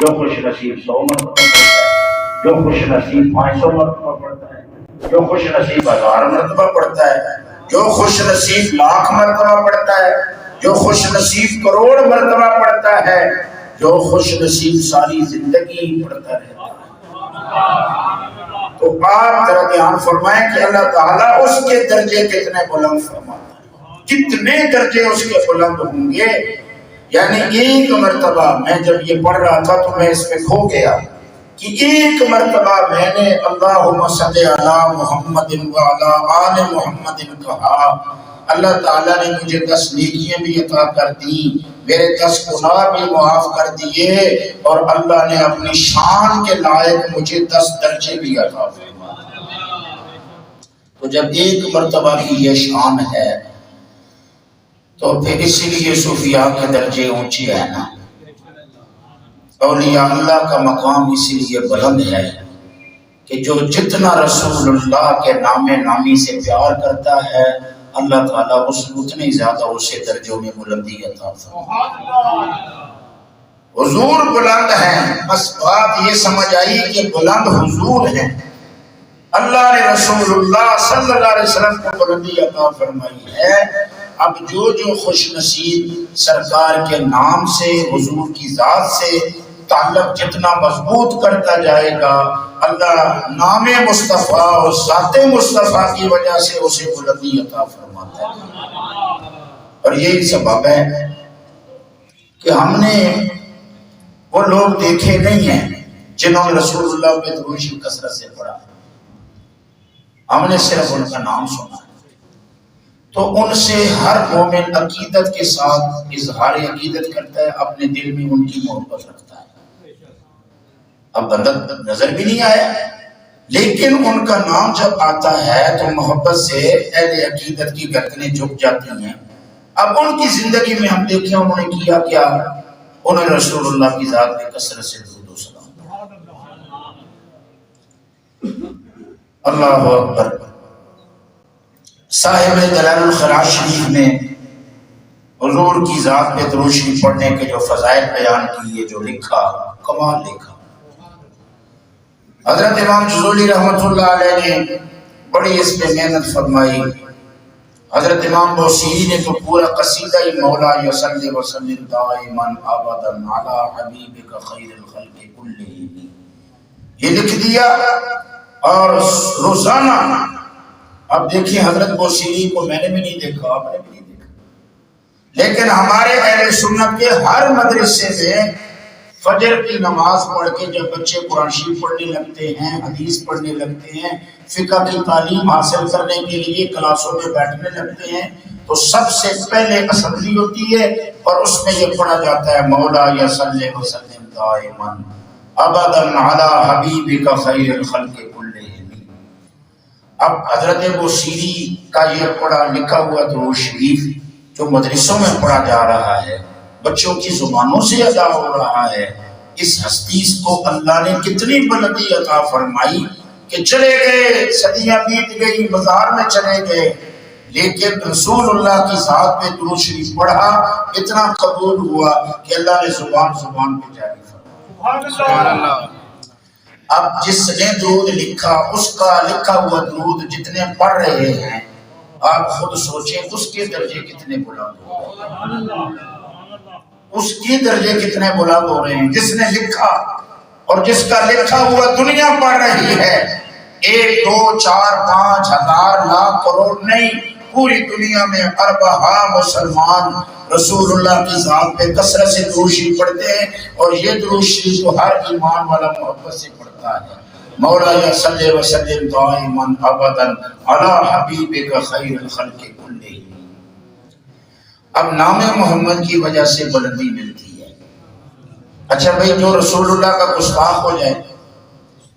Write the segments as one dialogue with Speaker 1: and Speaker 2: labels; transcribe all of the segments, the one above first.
Speaker 1: جو خوش نصیب 100 مرتبہ پڑھتا ہے، جو خوش نصیب 500 مرتبہ پڑھتا ہے، جو خوش نصیب 1000 مرتبہ پڑھتا ہے، جو خوش نصیب 1,00,000 مرتبہ پڑھتا ہے، جو خوش نصیب کروڑ مرتبہ پڑھتا ہے، جو خوش نصیب ساری زندگی پڑھتا رہتا ہے۔ تو آپ ذرا دھیان فرمائیں کہ اللہ تعالیٰ اس کے درجے کتنے بلند فرماتا ہے، کتنے درجے اس کے بلند ہوں گے۔ یعنی ایک مرتبہ میں جب یہ پڑھ رہا تھا تو میں اس میں کھو گیا کہ ایک مرتبہ میں نے اللہم صلی علی محمد وعلی آل محمد کہا، اللہ تعالیٰ نے مجھے 10 نیکیاں بھی عطا کر دی، میرے 10 گناہ بھی معاف کر دیے، اور اللہ نے اپنی شان کے لائق مجھے 10 درجے بھی عطا فرمائے۔ تو جب ایک مرتبہ کی یہ شان ہے تو پھر اسی لیے صوفیاء کے درجے اونچے ہیں نا، اولیاء اللہ کا مقام اسی لیے بلند ہے کہ جو جتنا رسول اللہ کے نام نامی سے پیار کرتا ہے، اللہ تعالیٰ اتنے زیادہ اسے درجوں میں بلندی عطا فرماتا ہے۔ حضور بلند ہیں، بس بات یہ سمجھ آئی کہ بلند حضور ہیں، اللہ نے رسول اللہ صلی اللہ علیہ وسلم کو بلندی عطا فرمائی ہے۔ اب جو خوش نصیب سرکار کے نام سے، حضور کی ذات سے تعلق جتنا مضبوط کرتا جائے گا، اللہ نام مصطفیٰ اور ذات مصطفیٰ کی وجہ سے اسے بلندی عطا فرماتا ہے۔ اور یہی سبب ہے کہ ہم نے وہ لوگ دیکھے نہیں ہیں جنہوں نے رسول اللہ پہ درود شریف کثرت سے پڑھا، ہم نے صرف ان کا نام سنا ہے۔ تو ان سے ہر مومن عقیدت کے ساتھ اظہار عقیدت کرتا ہے، اپنے دل میں ان کی محبت رکھتا ہے۔ اب بندہ نظر بھی نہیں آیا، لیکن ان کا نام جب آتا ہے تو محبت سے اہل عقیدت کی گردنیں جھک جاتی ہیں۔ اب ان کی زندگی میں ہم دیکھیں انہوں نے کیا کیا، انہوں نے رسول اللہ کی ذات میں کثرت سے درود و سلام۔ اللہ اکبر۔ صاحب دلائل الخراج شریف نے حضور کی ذات پہ درود شریف پڑھنے کے جو فضائل بیان کیے، جو لکھا، کمال لکھا۔ حضرت امام جزولی رحمۃ اللہ علیہ نے بڑی اس پہ محنت فرمائی۔ حضرت امام بوصیری نے تو پورا قصیدہ ہی مولا یصلی وسلم دائما ابدا علی حبیبک خیر الخلق کلہم یہ لکھ دیا۔ اور روزانہ اب دیکھیں حضرت بوصیری کو میں نے بھی نہیں دیکھا، آپ نے بھی نہیں دیکھا، لیکن ہمارے اہل سنت کے ہر مدرسے میں فجر کی نماز پڑھ کے جب بچے قرآن شریف پڑھنے لگتے ہیں، حدیث پڑھنے لگتے ہیں، فقہ کی تعلیم حاصل کرنے کے لیے کلاسوں میں بیٹھنے لگتے ہیں، تو سب سے پہلے اسمبلی ہوتی ہے اور اس میں یہ پڑھا جاتا ہے مولا یصلی وسلم دائما ابدا علی حبیبک خیر الخلق کلہم۔ اب حضرت بوصیری کا یہ پڑھا لکھا ہوا درود شریف جو مدرسوں میں پڑھا جا رہا ہے، بچوں کی زبانوں سے ادا ہو رہا ہے، اس ہستی کو اللہ نے کتنی بلندی عطا فرمائی کہ چلے گئے، صدیاں بیت گئی، مزار میں چلے گئے، لیکن رسول اللہ کی ذات پہ درود شریف پڑھا، اتنا قبول ہوا کہ اللہ نے زبان پہ جاری فرمایا۔ سبحان اللہ۔ اب جس نے درود لکھا، اس کا لکھا ہوا درود جتنے پڑھ رہے ہیں، آپ خود سوچیں اس کے درجے کتنے بلند ہو رہے ہیں، اس کی درجے کتنے بلند ہو رہے ہیں۔ جس نے لکھا اور جس کا لکھا ہوا دنیا پڑھ رہی ہے، 1 2 4 5 ہزار لاکھ کروڑ نہیں، پوری دنیا میں اربہ مسلمان رسول اللہ کی ذات پہ کثرت سے درود شریف پڑھتے ہیں، اور یہ درود شریف کو ہر ایمان والا محبت سے پڑھتا ہے۔ مولا یصلی وسلم دائما ابدا علی حبیبک خیر الخلق کلہم۔ اب نام محمد کی وجہ سے بلندی ملتی ہے۔ اچھا بھائی، جو رسول اللہ کا گستاخ ہو جائے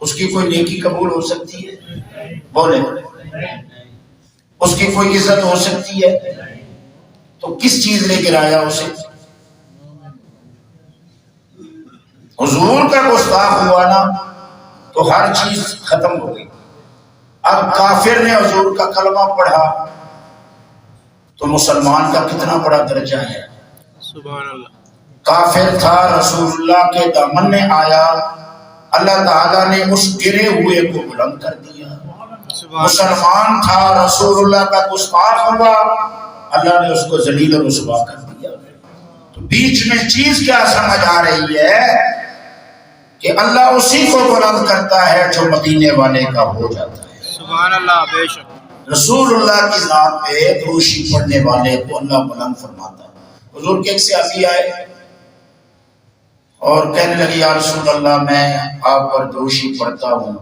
Speaker 1: اس کی کوئی نیکی قبول ہو سکتی ہے؟ بولے، اس کی کوئی عزت ہو سکتی ہے؟ تو کس چیز نے گرایا اسے؟ حضور کا گستاخ ہوا نا تو ہر چیز ختم ہو گئی۔ اب کافر نے حضور کا کلمہ پڑھا تو مسلمان کا کتنا بڑا درجہ ہے۔
Speaker 2: سبحان اللہ۔
Speaker 1: کافر تھا، رسول اللہ کے دامن میں آیا، اللہ تعالیٰ نے اس گرے ہوئے کو بلند کر دیا۔ مسلمان تھا، رسول اللہ کا گستاخ ہوا، اللہ نے اس کو ذلیل و رسوا کر دیا۔ تو بیچ میں چیز کیا سمجھ آ رہی ہے کہ اللہ اسی کو بلند کرتا ہے جو مدینے والے کا ہو جاتا ہے۔
Speaker 2: سبحان اللہ، بے شک۔
Speaker 1: رسول اللہ کی ذات پہ دروشی پڑھنے والے کو اللہ بلند فرماتا ہے۔ حضور کے ایک صحابی آئے اور کہنے لگے یا رسول اللہ میں آپ پر دروشی پڑھتا ہوں،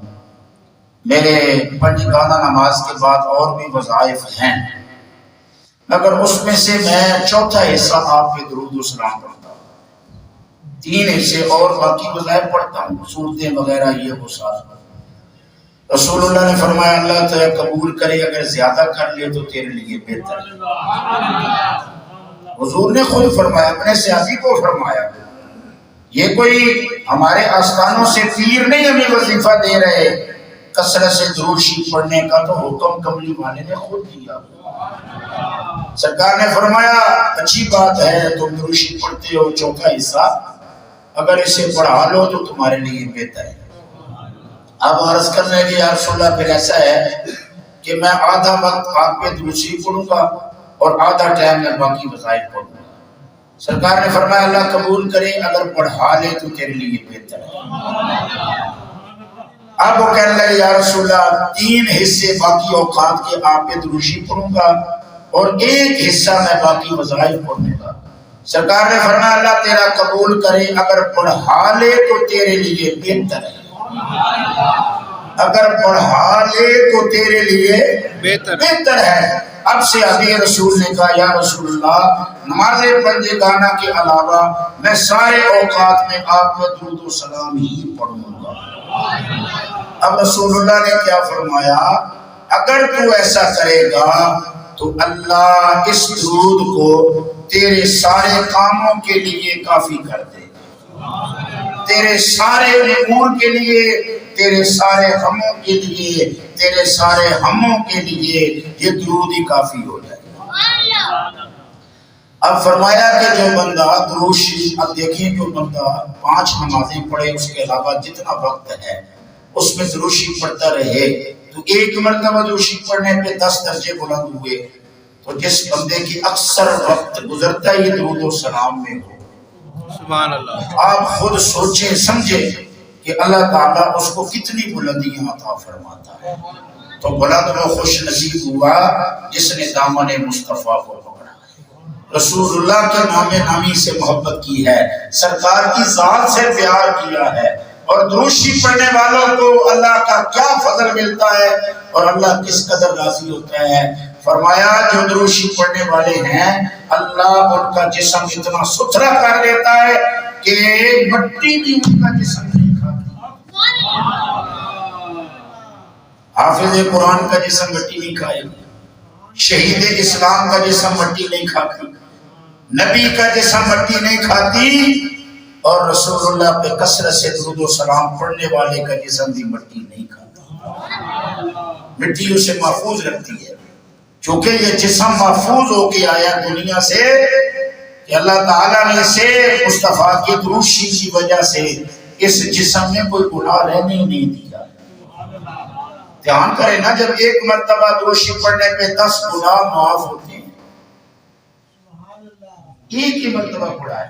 Speaker 1: میرے پنجگانہ نماز کے بعد اور بھی وظائف ہیں، مگر اس میں سے میں چوتھا حصہ آپ پہ درود و سلام پڑھتا ہوں، 3 حصے اور باقی وظائف پڑھتا ہوں، صورتیں وغیرہ یہ وہ ساتھ۔ رسول اللہ نے فرمایا اللہ تعالیٰ قبول کرے، اگر زیادہ کر لے تو تیرے لیے بہتر ہے۔ حضور نے خود فرمایا، اپنے صحابی کو فرمایا، یہ کوئی ہمارے آستانوں سے پیر نہیں ہمیں وظیفہ دے رہے، کثرت سے درود شریف پڑھنے کا تو حکم کملی والے نے خود دیا۔ سرکار نے فرمایا اچھی بات ہے، تم درود شریف پڑھتے ہو چوتھا حصہ، اگر اسے پڑھا لو تو تمہارے لیے بہتر ہے۔ اب عرض کرنے کی یا رسول اللہ پھر ایسا ہے کہ میں آدھا وقت آپ پہ درود شریف پڑھوں گا اور آدھا ٹائم میں باقی وظائف پڑھوں گا۔ سرکار نے فرمایا اللہ قبول کرے، اگر پڑھا لے تو تیرے لیے بہتر ہے۔ اب وہ کہنے لگے یا رسول اللہ 3 حصے باقی اوقات کے آپ پہ درود شریف پڑھوں گا اور 1 حصہ میں باقی وظائف پڑھوں گا۔ سرکار نے فرمایا اللہ تیرا قبول کرے، اگر پڑھا لے تو تیرے لیے بہتر ہے، اگر پڑھا لے تو تیرے لیے بہتر ہے۔ اب سے ابھی رسول نے کہا یا رسول اللہ نماز پنجگانہ کے علاوہ میں سارے اوقات میں آپ کو درود و سلام ہی پڑھوں گا۔ اب رسول اللہ نے کیا فرمایا، اگر تو ایسا کرے گا تو اللہ اس درود کو تیرے سارے کاموں کے لیے کافی کر دے گا، تیرے سارے امور کے لیے، تیرے سارے غموں کے لیے، تیرے سارے ہموں کے لیے یہ درود ہی کافی ہو جائے گا۔ اب فرمایا کہ جو بندہ درود شریف، اب دیکھیں جو بندہ 5 نمازیں پڑھے اس کے علاوہ جتنا وقت ہے اس میں درود شریف پڑھتا رہے تو 1 مرتبہ درود شریف پڑھنے پہ 10 درجے بلند ہوئے۔ تو جس بندے کی اکثر وقت گزرتا ہی درود و سلام میں ہو،
Speaker 2: سبحان اللہ،
Speaker 1: آپ خود سوچیں سمجھیں کہ اللہ تعالیٰ اس کو کتنی بلندیاں عطا فرماتا ہے۔ تو بلند و خوش نصیب ہوا جس نے دامن مصطفیٰ کو پکڑا ہے، رسول اللہ کے نام نامی سے محبت کی ہے، سرکار کی ذات سے پیار کیا ہے، اور درود شریف پڑھنے والوں کو اللہ کا کیا فضل ملتا ہے اور اللہ کس قدر راضی ہوتا ہے۔ فرمایا جو درود شریف پڑھنے والے ہیں اللہ ان کا جسم اتنا ستھرا کر دیتا ہے کہ مٹی بھی ان کا جسم نہیں کھاتی۔ حافظ قرآن کا جسم مٹی نہیں کھائے گا، شہید اسلام کا جسم مٹی نہیں کھاتی، نبی کا جسم مٹی نہیں کھاتی، اور رسول اللہ پہ کثرت سے درود و سلام پڑھنے والے کا جسم بھی مٹی نہیں کھاتا، مٹی اسے محفوظ رکھتی ہے، چونکہ یہ جسم محفوظ ہو کے آیا دنیا سے کہ اللہ تعالیٰ نے اسے مصطفیٰ کی درود شریف کی وجہ سے اس جسم میں کوئی گناہ رہنے ہی نہیں دیا۔ دھیان کریں نا، جب 1 مرتبہ درود شریف پڑھنے پہ 10 گناہ معاف ہوتے ہیں، ایک ہی مرتبہ پڑھا ہے،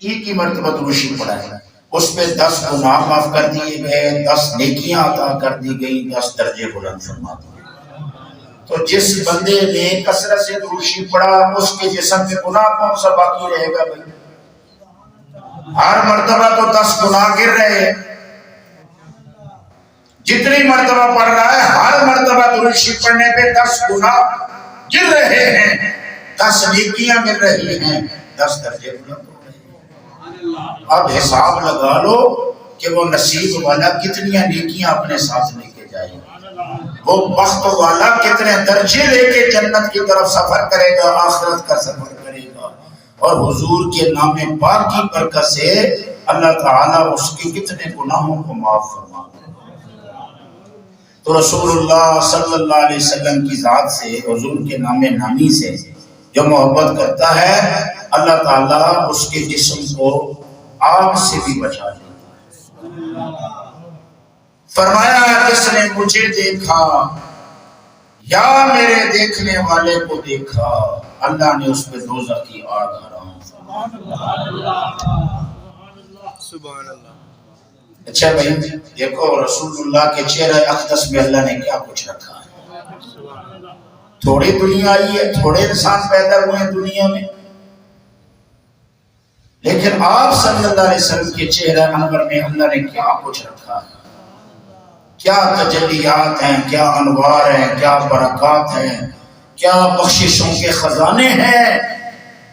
Speaker 1: ایک ہی مرتبہ درود شریف پڑھا ہے، اس پہ 10 گناہ معاف کر دیے گئے، 10 نیکیاں عطا کر دی گئی، 10 درجے بلند فرما دیے۔ تو جس بندے نے کثرت سے درود شریف پڑھا اس کے جسم میں گناہ کون سا باقی رہے گا بھائی؟ ہر مرتبہ تو 10 گناہ گر رہے ہیں، جتنی مرتبہ پڑھ رہا ہے ہر مرتبہ درود شریف پڑھنے پہ 10 گناہ گر رہے ہیں، 10 نیکیاں مل رہی ہیں، 10 درجے بلند ہو رہے ہیں۔ اب حساب لگا لو کہ وہ نصیب والا کتنی نیکیاں اپنے ساتھ لے کے جائے گا، وہ بخت والا کتنے درجے لے کے جنت کی طرف سفر کرے گا، آخرت کا سفر کرے گا، اور حضور کے نام پاک کی برکت سے اللہ تعالیٰ اس کے کتنے گناہوں کو معاف فرما دے۔ تو رسول اللہ صلی اللہ علیہ وسلم کی ذات سے، حضور کے نام نامی سے جو محبت کرتا ہے اللہ تعالیٰ اس کے جسم کو آگ سے بھی بچا لیتا ہے۔ فرمایا جس نے مجھے دیکھا یا میرے دیکھنے والے کو دیکھا اللہ نے اس پہ دوزخ کی آگ حرام فرمائی۔
Speaker 2: سبحان اللہ۔
Speaker 1: اچھا بھائی دیکھو رسول اللہ کے چہرہ اقدس میں اللہ نے کیا کچھ رکھا ہے۔ تھوڑی دنیا آئی ہے، تھوڑے انسان پیدا ہوئے ہیں دنیا میں، لیکن آپ صلی اللہ علیہ وسلم کے چہرہ انور میں اللہ نے کیا کچھ رکھا ہے، کیا تجلیات ہیں، کیا انوار ہیں، کیا برکات ہیں، کیا بخششوں کے خزانے ہیں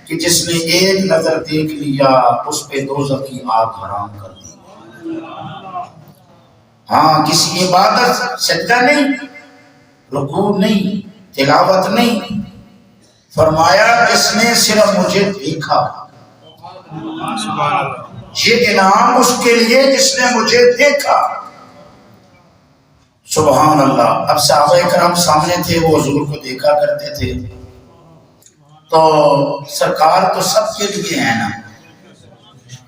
Speaker 1: کہ جس نے ایک نظر دیکھ لیا اس پہ دوزخ کی آگ حرام کر دی۔ ہاں کسی عبادت سجدہ نہیں، رکوع نہیں، تلاوت نہیں، فرمایا جس نے صرف مجھے دیکھا، یہ انعام اس کے لیے جس نے مجھے دیکھا۔ سبحان اللہ۔ اب صحابہ کرام سامنے تھے، وہ حضور کو دیکھا کرتے تھے، تو سرکار تو سب کے لیے ہے نا،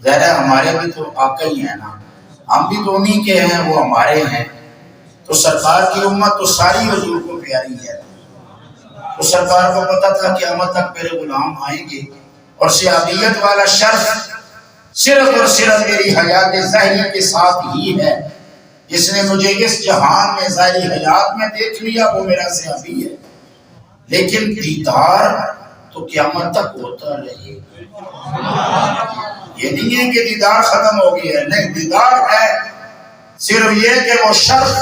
Speaker 1: ظاہر ہے ہمارے بھی تو آقا ہی ہیں نا، ہم بھی تو انہی کے ہیں، وہ ہمارے ہیں، تو سرکار کی امت تو ساری حضور کو پیاری ہے۔ تو سرکار کو پتا تھا کہ قیامت تک میرے غلام آئیں گے اور صحابیت والا شرف صرف اور صرف میری حیات ظاہری کے ساتھ ہی ہے۔ جس نے مجھے اس جہان میں ظاہری حیات میں دیکھ لیا وہ میرا صحابی ہے، لیکن دیدار تو قیامت تک ہوتا رہے۔ یہ نہیں ہے کہ دیدار ختم ہو گیا ہے، نہیں، دیدار ہے، صرف یہ کہ وہ شرف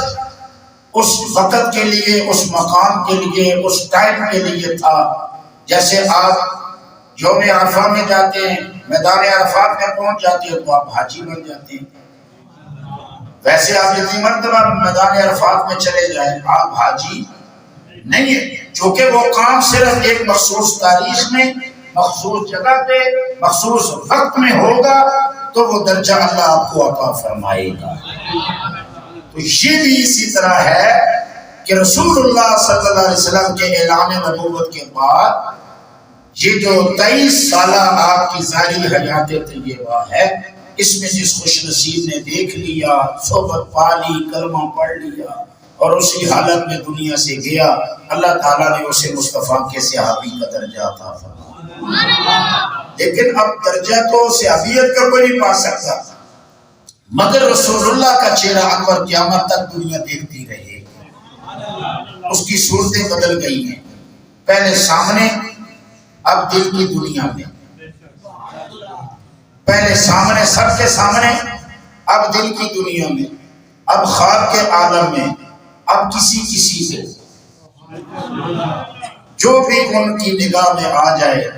Speaker 1: اس وقت کے لیے، اس مقام کے لیے، اس ٹائم کے لیے تھا۔ جیسے آپ یوم عرفہ میں جاتے ہیں، میدان عرفات میں پہنچ جاتے ہیں تو آپ حاجی بن جاتے ہیں، ویسے آپ جتنی مرتبہ میدان عرفات میں چلے جائیں آپ حاجی نہیں ہے، چونکہ وہ کام صرف ایک مخصوص تاریخ میں، مخصوص جگہ پہ، مخصوص وقت میں ہوگا تو وہ درجہ اللہ آپ کو عطا فرمائے گا۔ تو یہ بھی اسی طرح ہے کہ رسول اللہ صلی اللہ علیہ وسلم کے اعلان نبوت کے بعد یہ جو 23 سالہ آپ کی ظاہری حیات طیبہ ہے، اس میں جس خوش نصیب نے دیکھ لیا، صحبت پا لی، کلمہ پڑھ لیا اور اسی حالت میں دنیا سے گیا، اللہ تعالیٰ نے اسے مصطفیٰ کے صحابی کا درجہ عطا فرمایا۔ لیکن اب درجہ تو صحابیت کا کوئی نہیں پا سکتا، مگر رسول اللہ کا چہرہ انور قیامت تک دنیا دیکھتی رہے گی۔ اس کی صورتیں بدل گئی ہیں، پہلے سامنے، اب دل کی دنیا میں، پہلے سامنے، سب کے سامنے، اب دل کی دنیا میں، اب خواب کے عالم میں، اب کسی سے جو بھی ان کی نگاہ میں آ جائے،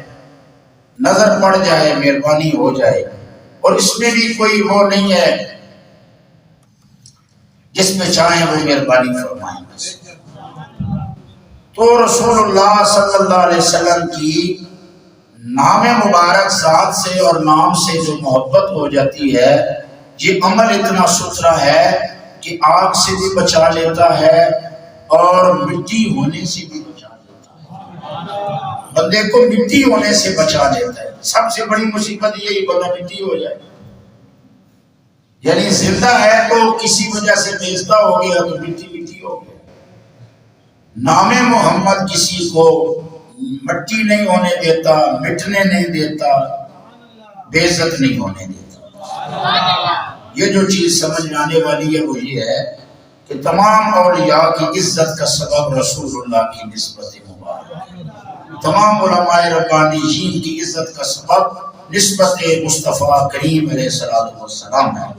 Speaker 1: نظر پڑ جائے، مہربانی ہو جائے، اور اس میں بھی کوئی وہ نہیں ہے، جس میں چاہیں وہ مہربانی فرمائیں۔ تو رسول اللہ صلی اللہ علیہ وسلم کی نام مبارک ذات سے اور نام سے جو محبت ہو جاتی ہے، یہ عمل اتنا ستھرا ہے کہ آگ سے بھی بچا لیتا ہے اور مٹی ہونے سے بھی بچا لیتا ہے، بندے کو مٹی ہونے سے بچا لیتا ہے۔ سب سے بڑی مصیبت یہی بندہ مٹی ہو جائے، یعنی زندہ ہے تو کسی وجہ سے بیزدہ ہو گیا تو مٹی مٹی ہو گیا۔ نام محمد کسی کو مٹی نہیں ہونے دیتا، مٹنے نہیں دیتا، بے عزت نہیں ہونے دیتا۔ یہ جو چیز سمجھ میں آنے والی ہے وہ یہ ہے کہ تمام اولیاء کی عزت کا سبب رسول اللہ کی نسبت مبارک ہے، تمام علماء ربانیین کی عزت کا سبب نسبت مصطفیٰ کریم علیہ السلام ہے۔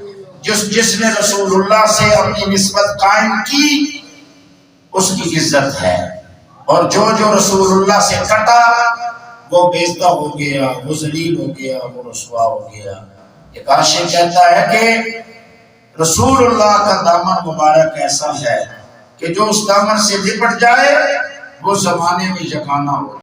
Speaker 1: جس نے رسول اللہ سے اپنی نسبت قائم کی اس کی عزت ہے، اور جو رسول اللہ سے کٹا وہ بیزدہ ہو گیا، وہ ذلیل ہو گیا، وہ رسوا ہو گیا۔ ایک عاشق کہتا ہے کہ رسول اللہ کا دامن مبارک ایسا ہے کہ جو اس دامن سے لپٹ جائے وہ زمانے میں یگانہ ہو